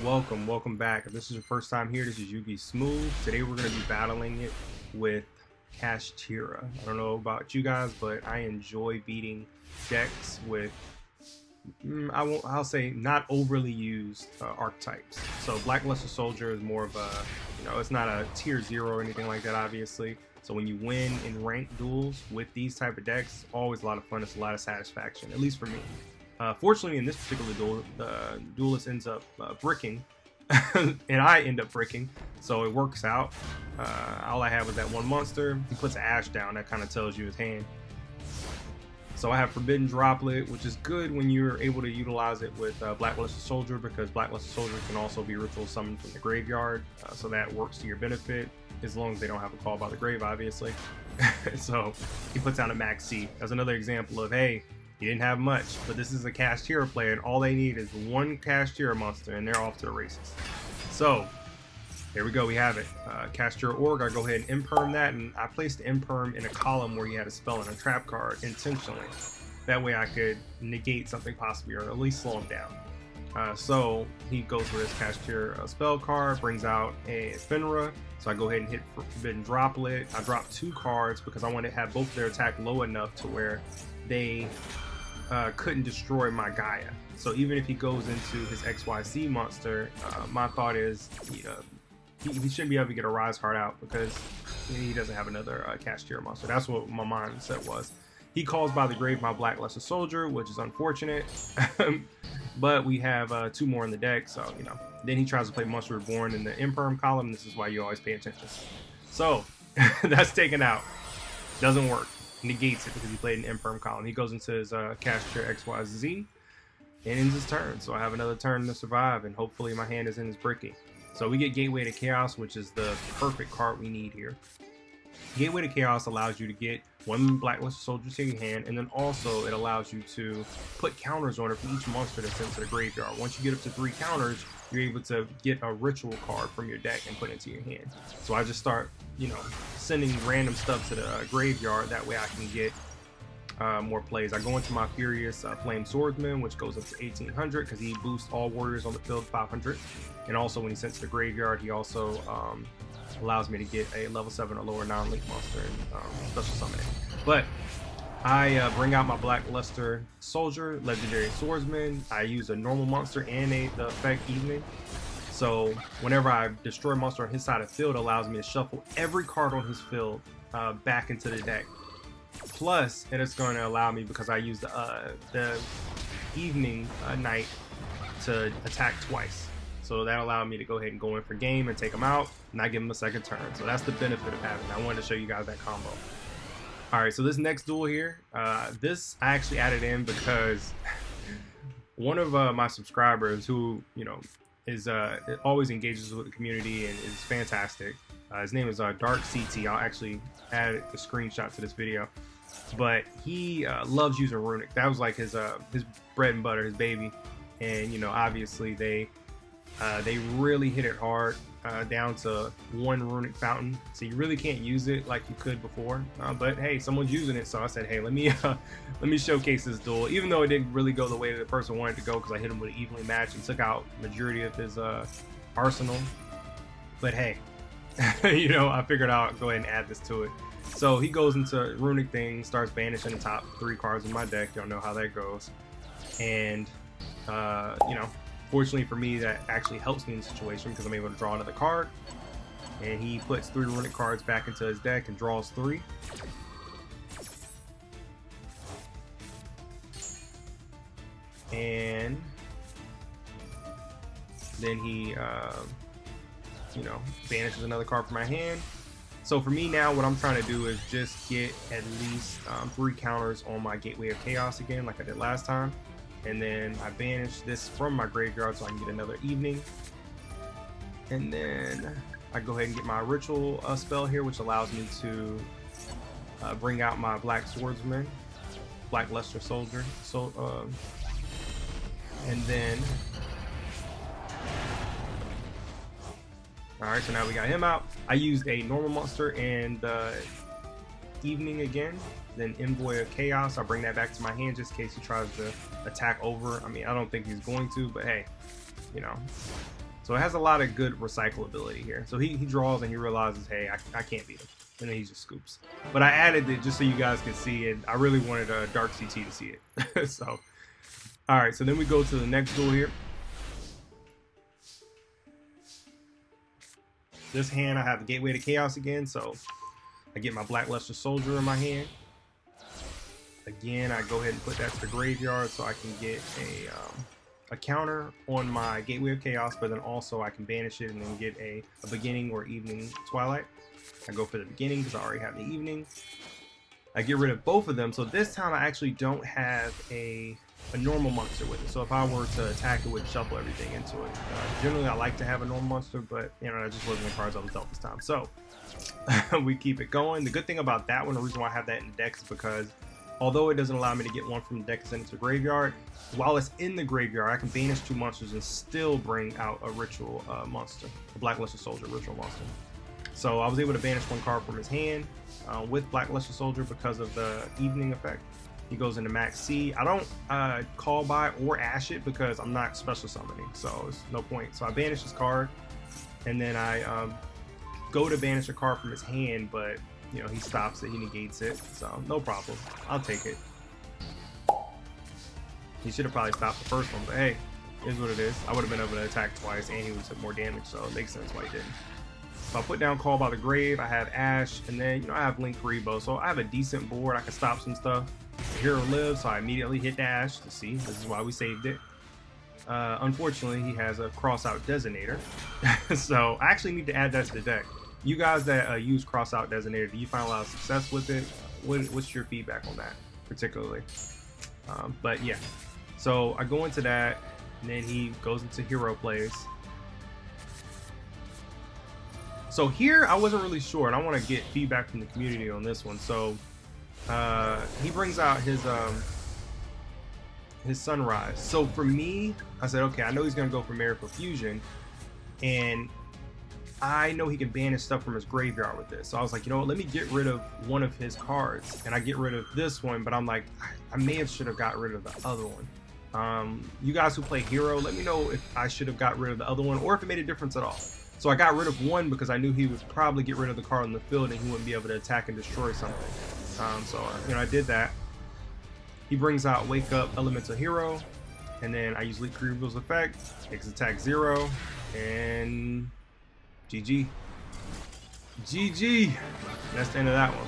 Welcome back. If this is your first time here, this is UV Smooth. Today we're going to be battling it with Kashtira. I don't know about you guys, but I enjoy beating decks with, I'll say not overly used archetypes. So Blackluster Soldier is more of a, it's not a tier 0 or anything like that, obviously. So when you win in ranked duels with these type of decks, always a lot of fun. It's a lot of satisfaction, at least for me. Fortunately, in this particular duel, the duelist ends up bricking, and I end up bricking, so it works out. All I have was that one monster. He puts Ash down. That kind of tells you his hand. So I have Forbidden Droplet, which is good when you're able to utilize it with Blackluster Soldier, because Blackluster Soldier can also be ritual summoned from the graveyard, so that works to your benefit, as long as they don't have a call by the grave, obviously. So he puts down a Max C. That's another example of, hey, he didn't have much, but this is a Kashtira player, and all they need is one Kashtira monster, and they're off to the races. So, here we go, we have it. Kashtira Org, I go ahead and imperm that, and I placed the imperm in a column where he had a spell and a trap card intentionally. That way I could negate something possibly, or at least slow him down. So, he goes for his Kashtira spell card, brings out a Finra, so I go ahead and hit Forbidden Droplet. I drop 2 cards because I want to have both of their attack low enough to where they couldn't destroy my Gaia. So even if he goes into his XYZ monster, my thought is he shouldn't be able to get a Rise Heart out because he doesn't have another Kashtira monster. That's what my mindset was. He calls by the grave my Blackluster Soldier, which is unfortunate. But we have 2 more in the deck, so Then he tries to play Monster Reborn in the Imperm column. This is why you always pay attention. So that's taken out. Doesn't work. Negates it because he played an Imperm column. He goes into his Kashtira XYZ and ends his turn. So I have another turn to survive, and hopefully my hand is in his bricky. So we get Gateway to Chaos, which is the perfect card we need here. Gateway to Chaos allows you to get 1 Blackluster Soldier to your hand, and then also it allows you to put counters on it for each monster that's sent to the graveyard. Once you get up to 3 counters, you're able to get a ritual card from your deck and put it into your hand. So I just start, sending random stuff to the graveyard. That way I can get more plays. I go into my Furious Flame Swordsman, which goes up to 1800 because he boosts all warriors on the field 500. And also when he sends to the graveyard, he also allows me to get a level 7 or lower non-link monster and special summon it. But I bring out my Blackluster Soldier, Legendary Swordsman. I use a normal monster and the effect Evening. So whenever I destroy a monster on his side of the field, it allows me to shuffle every card on his field back into the deck. Plus, it is going to allow me, because I use the Evening Night, to attack twice. So that allowed me to go ahead and go in for game and take him out, and I give him a second turn. So that's the benefit of having it. I wanted to show you guys that combo. Alright, so this next duel here, this I actually added in because one of my subscribers who, is always engages with the community and is fantastic. His name is Dark CT. I'll actually add a screenshot to this video. But he loves using Runick. That was like his bread and butter, his baby. And obviously they really hit it hard down to 1 Runick Fountain, so you really can't use it like you could before. But hey, someone's using it, so I said, hey, let me showcase this duel. Even though it didn't really go the way that the person wanted to go, because I hit him with an evenly match and took out majority of his arsenal. But hey, I figured I'll go ahead and add this to it. So he goes into Runick thing, starts banishing the top 3 cards in my deck. Y'all know how that goes. And fortunately for me, that actually helps me in the situation because I'm able to draw another card. And he puts 3 Runick cards back into his deck and draws 3. And then he, banishes another card from my hand. So for me now, what I'm trying to do is just get at least 3 counters on my Gateway of Chaos again, like I did last time. And then I banish this from my graveyard so I can get another Evening. And then I go ahead and get my ritual spell here, which allows me to bring out my Black Swordsman, Blackluster Soldier. So, and then, all right, so now we got him out. I used a normal monster and Evening again. Then Envoy of Chaos, I'll bring that back to my hand just in case he tries to attack over. I mean, I don't think he's going to, but hey, So it has a lot of good recyclability here. So he draws and he realizes, hey, I can't beat him. And then he just scoops. But I added it just so you guys can see it. I really wanted a Dark CT to see it. So, all right. So then we go to the next duel here. This hand, I have the Gateway to Chaos again. So I get my Blackluster Soldier in my hand. Again, I go ahead and put that to the graveyard so I can get a counter on my Gateway of Chaos, but then also I can banish it and then get a beginning or evening Twilight. I go for the beginning because I already have the evening. I get rid of both of them, so this time I actually don't have a normal monster with it. So if I were to attack, it would shuffle everything into it. Generally, I like to have a normal monster, but you know, that just wasn't the cards I was dealt this time. So we keep it going. The good thing about that one, the reason why I have that in the deck, is because although it doesn't allow me to get one from the deck and send it to the graveyard, while it's in the graveyard, I can banish 2 monsters and still bring out a ritual monster, a Blackluster Soldier ritual monster. So I was able to banish 1 card from his hand with Blackluster Soldier because of the evening effect. He goes into max C. I don't call by or ash it because I'm not special summoning, so it's no point. So I banish his card, and then I go to banish a card from his hand, but you know, he stops it, he negates it, so no problem. I'll take it. He should have probably stopped the first one, but hey, is what it is. I would have been able to attack twice, and he would have took more damage, so it makes sense why he didn't. So I put down Call by the Grave, I have Ash, and then, you know, I have Link Rebo, so I have a decent board. I can stop some stuff. The hero lives, so I immediately hit the Ash to see. This is why we saved it. Unfortunately, he has a cross-out designator, so I actually need to add that to the deck. You guys that use cross-out designator, do you find a lot of success with it? What's your feedback on that, particularly? But yeah, so I go into that, and then he goes into hero plays. So here, I wasn't really sure, and I want to get feedback from the community on this one. So he brings out his Sunrise. So for me, I said, okay, I know he's gonna go for Miracle Fusion, and I know he can banish stuff from his graveyard with this. So I was like, you know what, let me get rid of one of his cards, and I get rid of this one, but I'm like, I may should have got rid of the other one. You guys who play hero, let me know if I should have got rid of the other one or if it made a difference at all. So I got rid of one because I knew he would probably get rid of the card on the field and he wouldn't be able to attack and destroy something. So you know, I did that. He brings out Wake Up Elemental Hero, and then I use Leak Rebo's effect, makes attack 0, and GG. GG. That's the end of that one.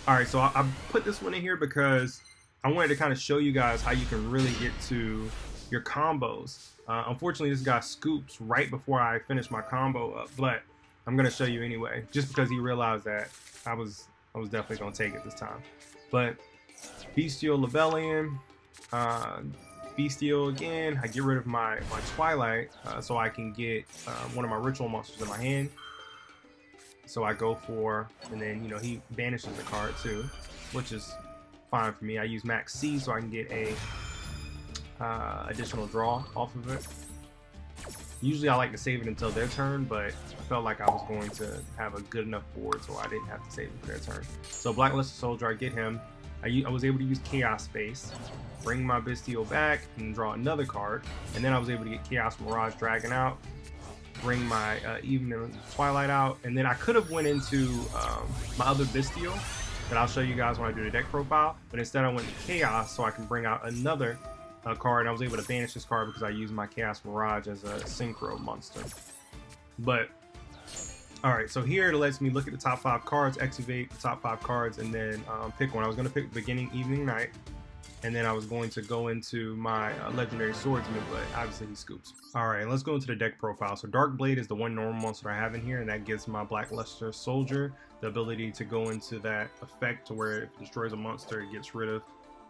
Alright, so I put this one in here because I wanted to kind of show you guys how you can really get to your combos. Unfortunately, this guy scoops right before I finish my combo up, but I'm going to show you anyway, just because he realized that I was definitely going to take it this time. But Bystial Lebellion, Bystial again, I get rid of my Twilight so I can get one of my ritual monsters in my hand. So I go for, and then, you know, he banishes the card too, which is fine for me. I use max C so I can get a additional draw off of it. Usually I like to save it until their turn, but I felt like I was going to have a good enough board so I didn't have to save it for their turn. So Blackluster Soldier, I get him. I was able to use Chaos Space, bring my Bystial back, and draw another card. And then I was able to get Chaos Mirage Dragon out, bring my Evening Twilight out, and then I could have went into my other Bystial that I'll show you guys when I do the deck profile, but instead I went to Chaos so I can bring out another card, and I was able to banish this card because I used my Chaos Mirage as a Synchro monster. But alright, so here it lets me look at the top 5 cards, activate the top 5 cards, and then pick one. I was going to pick Beginning, Evening, Night, and then I was going to go into my Legendary Swordsman, but obviously he scoops. Alright, let's go into the deck profile. So Dark Blade is the one normal monster I have in here, and that gives my Blackluster Soldier the ability to go into that effect to where if it destroys a monster, it gets rid of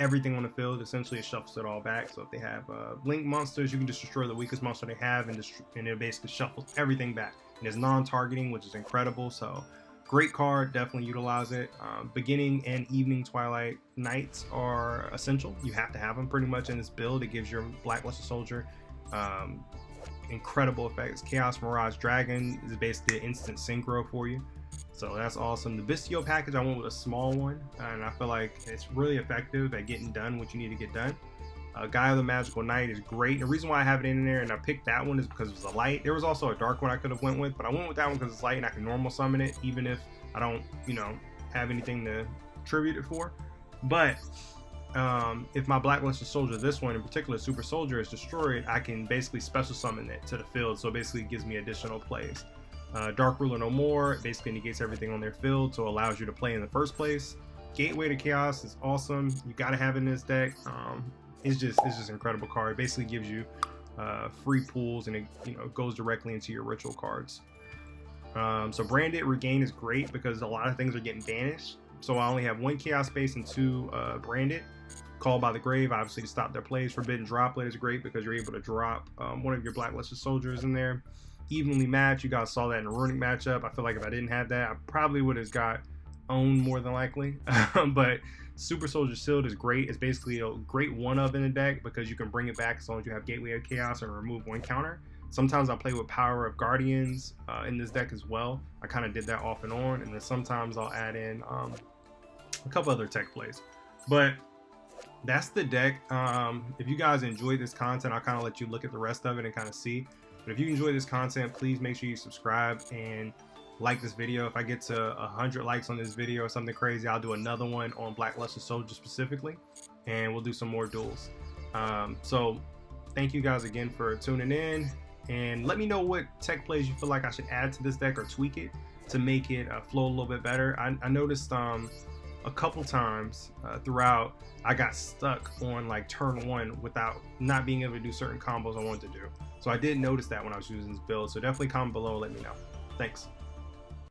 everything on the field. Essentially, it shuffles it all back. So if they have Blink monsters, you can just destroy the weakest monster they have, and it basically shuffles everything back. And it's non-targeting, which is incredible. So great card, definitely utilize it. Beginning and Evening Twilight Nights are essential. You have to have them pretty much in this build. It gives your Blackluster Soldier incredible effects. Chaos Mirage Dragon is basically an instant synchro for you. So that's awesome. The Bystial package, I went with a small one, and I feel like it's really effective at getting done what you need to get done. Guy of the Magical Knight is great. The reason why I have it in there and I picked that one is because it was a light. There was also a dark one I could have went with, but I went with that one because it's light and I can normal summon it even if I don't, you know, have anything to tribute it for. But if my Blacklisted Soldier, this one in particular, Super Soldier, is destroyed, I can basically special summon it to the field. So it basically gives me additional plays. Dark Ruler No More, it basically negates everything on their field, so it allows you to play in the first place. Gateway to Chaos is awesome. You gotta have it in this deck. It's just an incredible card. It basically gives you free pools, and it, you know, goes directly into your ritual cards. So Branded Regain is great because a lot of things are getting banished. So I only have 1 Chaos Space and 2 Branded. Called by the Grave, obviously, to stop their plays. Forbidden Droplet is great because you're able to drop one of your Blacklisted Soldiers in there. Evenly matched, you guys saw that in a Runick matchup. I feel like if I didn't have that, I probably would have got owned more than likely. But Super Soldier Shield is great. It's basically a great one-up in the deck because you can bring it back as long as you have Gateway of Chaos and remove 1 counter. Sometimes I'll play with Power of Guardians in this deck as well. I kind of did that off and on, and then sometimes I'll add in a couple other tech plays. But that's the deck. If you guys enjoyed this content, I'll kind of let you look at the rest of it and kind of see. But if you enjoy this content, please make sure you subscribe and like this video. If I get to 100 likes on this video or something crazy, I'll do another one on Blacklisted Soldier specifically, and we'll do some more duels. So thank you guys again for tuning in, and let me know what tech plays you feel like I should add to this deck or tweak it to make it flow a little bit better. I noticed a couple times throughout I got stuck on like turn 1 without not being able to do certain combos I wanted to do. So I did notice that when I was using this build. So definitely comment below and let me know. Thanks.